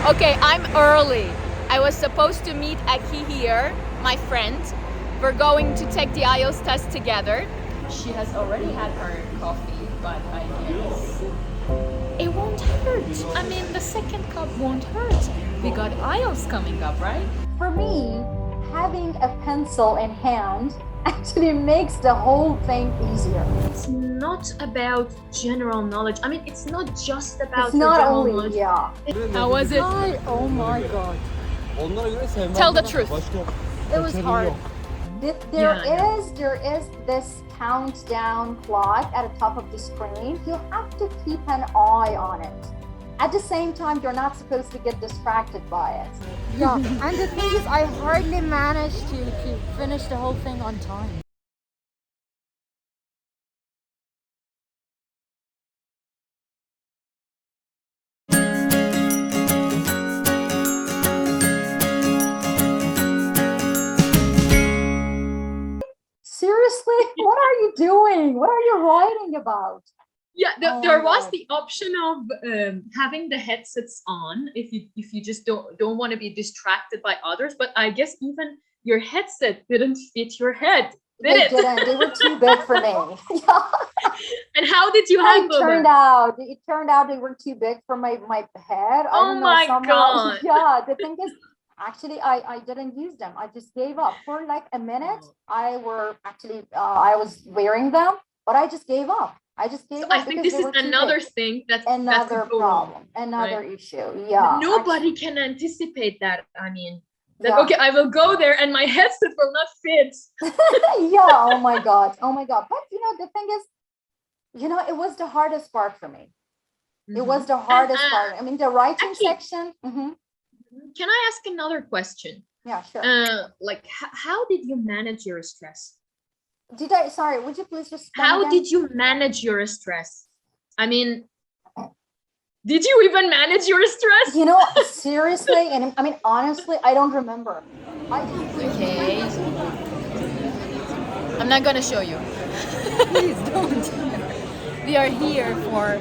Okay, I'm early. I was supposed to meet Aki here, my friend. We're going to take the Ielts test together. She has already had her coffee, but I guess it won't hurt. I mean, the second cup won't hurt. We got Ielts coming up, right? For me, having a pencil in hand actually makes the whole thing easier. It's not about general knowledge. I mean, it's not just about It's not general only, knowledge. yeah. How was it? Oh my god. Tell the truth. It was hard. There is this countdown clock at the top of the screen. You have to keep an eye on it. At the same time, you're not supposed to get distracted by it. Yeah, and the thing is, I hardly managed to finish the whole thing on time. Seriously? What are you doing? What are you writing about? Yeah, Oh there my was God. the option of having the headsets on if you just don't want to be distracted by others. But I guess even your headset didn't fit your head, did They it? didn't. They were too big for me. Yeah. And how did you handle that? It turned out they were too big for my head. I Oh don't know, my somehow. God. Yeah, the thing is, actually, I didn't use them. I just gave up for like a minute. I was wearing them, but I just gave up. I just gave So up. I think because this they is were too another big. thing that Another could go wrong. problem, another right? issue. Yeah. Nobody can anticipate that. I mean, that Yeah. okay, I will go there and my headset will not fit. Yeah. Oh my God. Oh my God. But the thing is, it was the hardest part for me. It was the hardest part. I mean, the writing actually- section. Can I ask another question? Yeah, sure. Like, how did you manage your stress? Sorry, would you please just How again? did you manage your stress? I mean, did you even manage your stress? Seriously, and I mean, honestly, I don't remember. Okay. I'm not gonna show you. Please don't. We are here for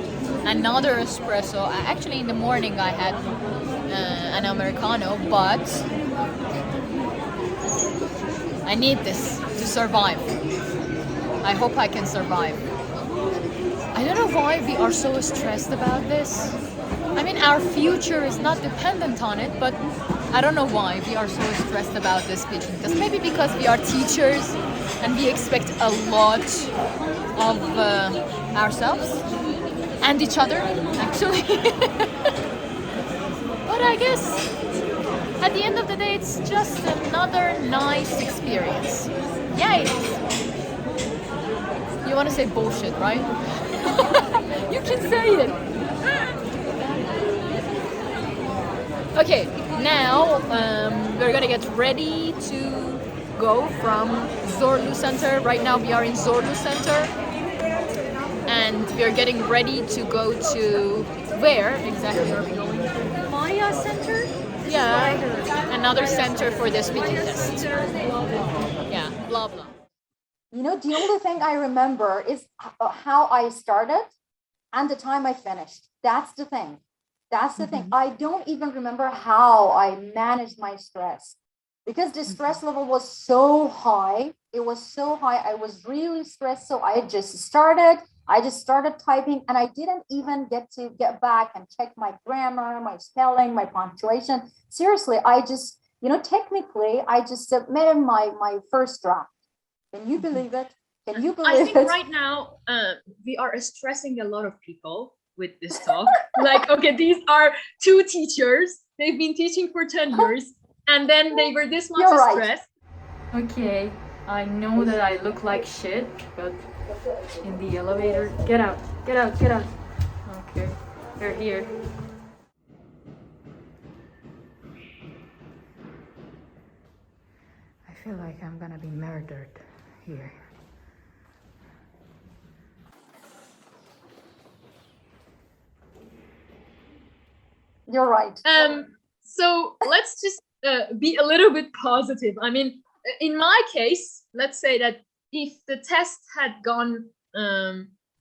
another espresso. Actually, in the morning I had an Americano, but I need this to survive. I hope I can survive. I don't know why we are so stressed about this. I mean, our future is not dependent on it, but I don't know why we are so stressed about this speaking test. Maybe because we are teachers and we expect a lot of ourselves and each other, actually. But I guess at the end of the day, it's just another nice experience. Yay! You want to say bullshit, right? You can say it. Okay, now we're gonna get ready to go from Zorlu Center. Right now we are in Zorlu Center, and we're getting ready to go to where exactly are we going? Maya Center? Yeah, another center for the speaking test. Yeah, blah blah. The only thing I remember is how I started and the time I finished. That's the thing. I don't even remember how I managed my stress, because the stress level was so high. It was so high. I was really stressed. So I just started typing, and I didn't even get to get back and check my grammar, my spelling, my punctuation. Seriously, I just, technically, I just submitted my first draft. Can you believe it? Can you believe I think it? right now we are stressing a lot of people with this talk. Like, okay, these are two teachers. They've been teaching for 10 years, and then they were this much You're right. stressed. Okay, I know that I look like shit, but in the elevator, get out. Okay, they're here. I feel like I'm gonna be murdered here. You're right. So let's just be a little bit positive. I mean, in my case, let's say that if the test had gone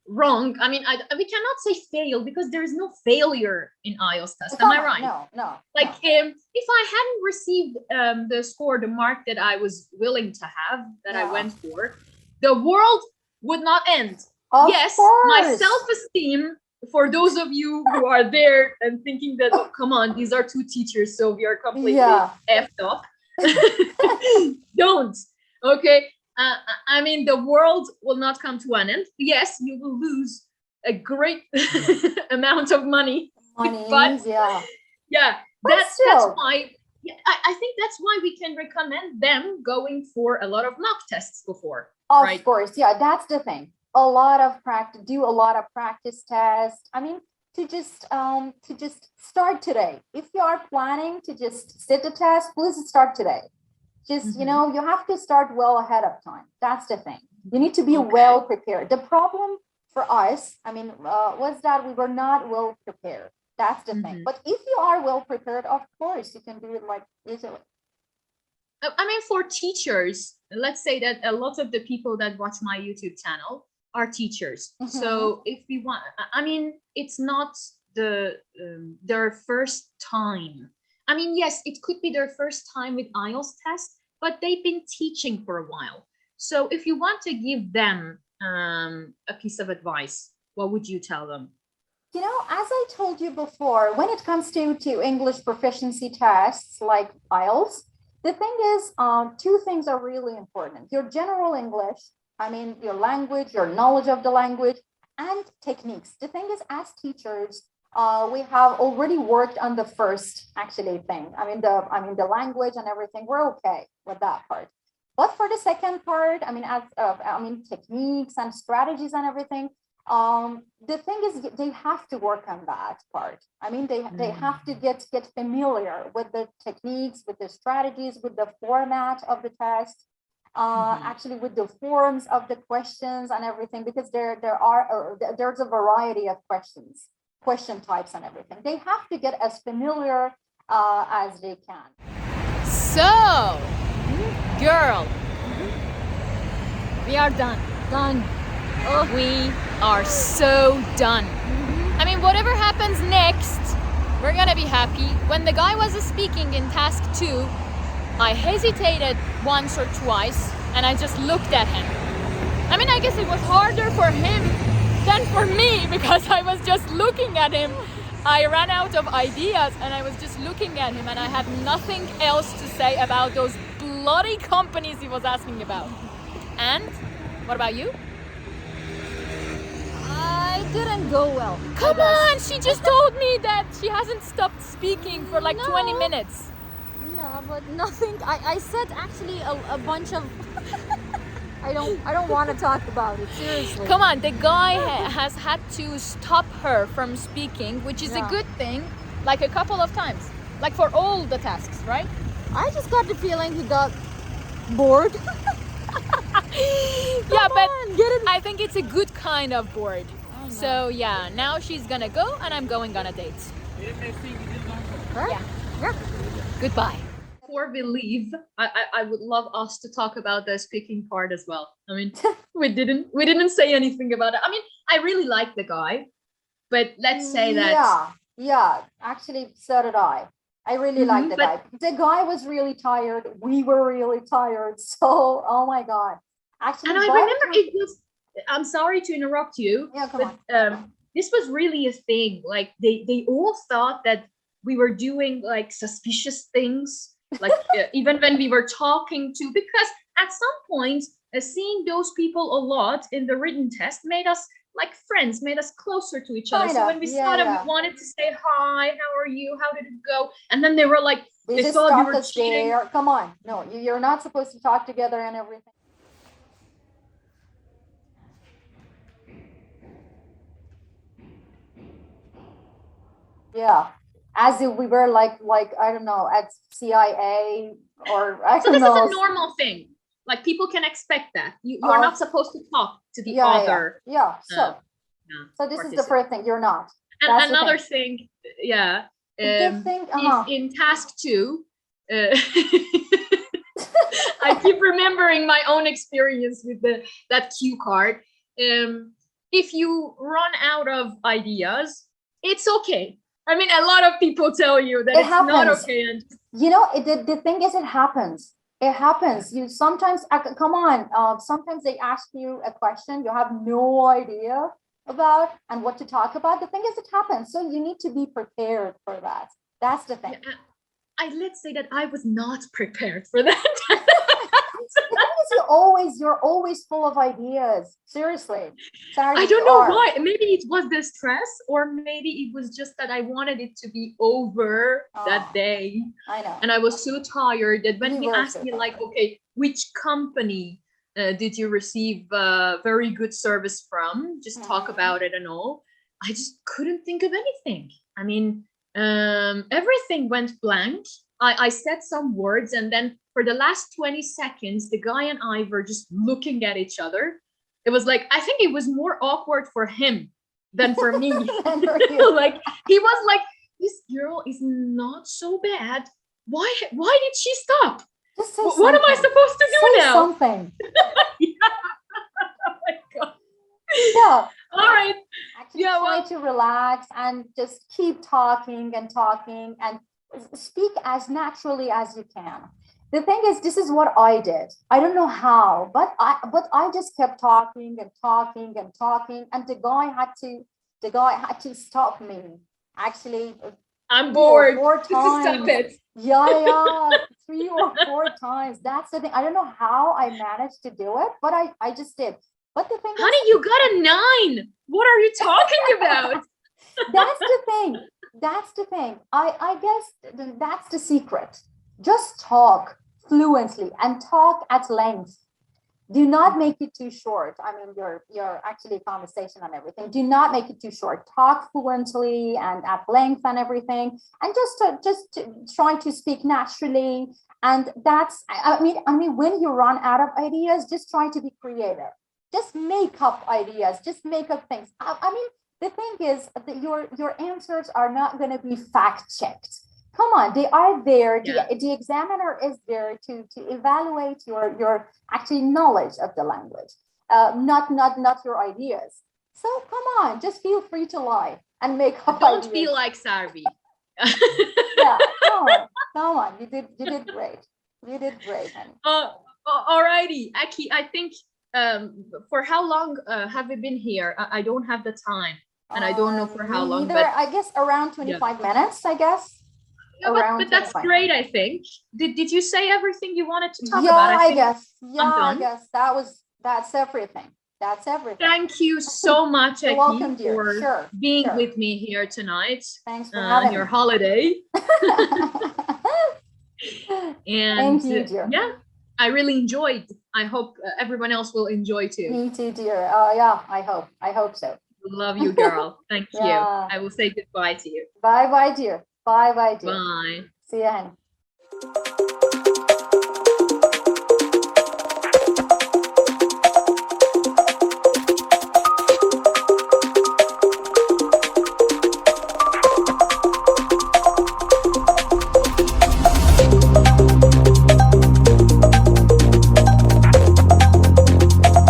wrong. I mean, we cannot say fail because there is no failure in IELTS test. Am Come I on, right? No. Like, if I hadn't received the score, the mark that I was willing to have, that I went for, the world would not end. Of yes, course. my self-esteem, for those of you who are there and thinking that, oh, come on, these are two teachers, so we are completely effed up. Don't. Okay. I mean, the world will not come to an end. Yes, you will lose a great amount of money. But that's why. I think that's why we can recommend them going for a lot of mock tests before. Of course, that's the thing. A lot of practice, do a lot of practice tests. I mean, to just start today. If you are planning to just sit the test, please start today. Just, you know, you have to start well ahead of time. That's the thing. You need to be well prepared. The problem for us, I mean, was that we were not well prepared. That's the thing. But if you are well prepared, of course, you can do it like easily. I mean, for teachers, let's say that a lot of the people that watch my YouTube channel are teachers. So if we want, I mean, it's not their first time. I mean, yes, it could be their first time with IELTS test, but they've been teaching for a while. So if you want to give them a piece of advice, what would you tell them? You know, as I told you before, when it comes to English proficiency tests like IELTS, the thing is, two things are really important. Your general English, I mean, your language, your knowledge of the language, and techniques. The thing is, as teachers, we have already worked on the first actually thing. I mean, the language and everything. We're okay with that part. But for the second part, I mean, techniques and strategies and everything. The thing is, they have to work on that part. I mean, they have to get familiar with the techniques, with the strategies, with the format of the test, actually with the forms of the questions and everything, because there's a variety of question types and everything. They have to get as familiar as they can. So, girl, we are done. Oh, we are so done. I mean, whatever happens next, we're gonna be happy. When the guy was speaking in task 2, I hesitated once or twice and I just looked at him. I mean, I guess it was harder for him than for me because I was just looking at him. I ran out of ideas and I was just looking at him and I had nothing else to say about those bloody companies he was asking about. And what about you? I didn't go well. Come on, she just told me that she hasn't stopped speaking for like 20 minutes. Yeah, but nothing. I said actually a bunch of. I don't want to talk about it, seriously. Come on, the guy has had to stop her from speaking, which is a good thing, like a couple of times, like for all the tasks, right? I just got the feeling he got bored. Yeah, but I think it's a good kind of bored. So yeah, now she's gonna go and I'm going on a date. Huh? Yeah. Goodbye. Before we leave, I would love us to talk about the speaking part as well. I mean, we didn't say anything about it. I mean, I really like the guy, but let's say that. Yeah. Actually, so did I. I really like the guy. The guy was really tired. We were really tired. So, oh my God. Actually, and I remember it was. I'm sorry to interrupt you. Yeah, come on. This was really a thing. Like they all thought that we were doing like suspicious things. Like even when we were talking to, because at some point seeing those people a lot in the written test made us like friends, made us closer to each other. So when we saw them, we wanted to say hi, how are you, how did it go? And then they were like, they saw you were cheating. Come on, no, you're not supposed to talk together and everything. Yeah, as if we were like I don't know, at CIA or I don't know. So this is a normal thing. Like people can expect that. You are not supposed to talk to the other. Yeah. So this is the first thing. You're not. And another thing, is in task 2. I keep remembering my own experience with that cue card. if you run out of ideas, it's okay. I mean, a lot of people tell you that it's not okay. And you know, the thing is, it happens. It happens. You sometimes, come on, sometimes they ask you a question you have no idea about and what to talk about. The thing is, it happens. So you need to be prepared for that. That's the thing. Let's say that I was not prepared for that. The thing is, you're always full of ideas. Seriously. Sorry, I don't know why. Maybe it was the stress, or maybe it was just that I wanted it to be over that day. I know. And I was so tired that when he asked me, like, okay, which company did you receive very good service from? Just talk about it and all. I just couldn't think of anything. I mean, everything went blank. I said some words, and then for the last 20 seconds, the guy and I were just looking at each other. It was like, I think it was more awkward for him than for me. Like, he was like, this girl is not so bad. Why did she stop? What am I supposed to do now? Something. Oh my God. Yeah. All right. Actually, try to relax and just keep talking and speak as naturally as you can. The thing is, this is what I did. I don't know how, but I just kept talking and talking and talking, and the guy had to stop me. Actually, I'm bored. 4 times. Stop it. Yeah, 3 or 4 times. That's the thing. I don't know how I managed to do it, but I just did. But the thing is, honey, you got a 9. What are you talking about? That's the thing. That's the thing. I guess that's the secret. Just talk fluently and talk at length. Do not make it too short. I mean, your actually conversation and everything. Do not make it too short. Talk fluently and at length and everything, and just try to speak naturally. And that's, I mean, when you run out of ideas, just try to be creative. Just make up ideas. Just make up things. I mean, the thing is that your answers are not going to be fact checked. Come on, they are there. Yeah. The examiner is there to evaluate your actually knowledge of the language, not your ideas. So come on, just feel free to lie and make up Don't ideas. be like Sarvy. Yeah, come on. You did great. You did great, honey. Alrighty, Aki. I think for how long have we been here? I don't have the time, and I don't know for how long. But I guess around 25 minutes. I guess. Yeah, but that's great. I think. Did you say everything you wanted to talk about? I guess. Yeah, I guess that's everything. That's everything. Thank you so much, Aki, welcome, dear. for being with me here tonight. Thanks for having your me. holiday. And thank you, dear. Yeah, I really enjoyed. I hope everyone else will enjoy too. Me too, dear. Yeah, I hope so. Love you, girl. Thank you. I will say goodbye to you. Bye, dear. Bye, dear. Bye. See you, honey.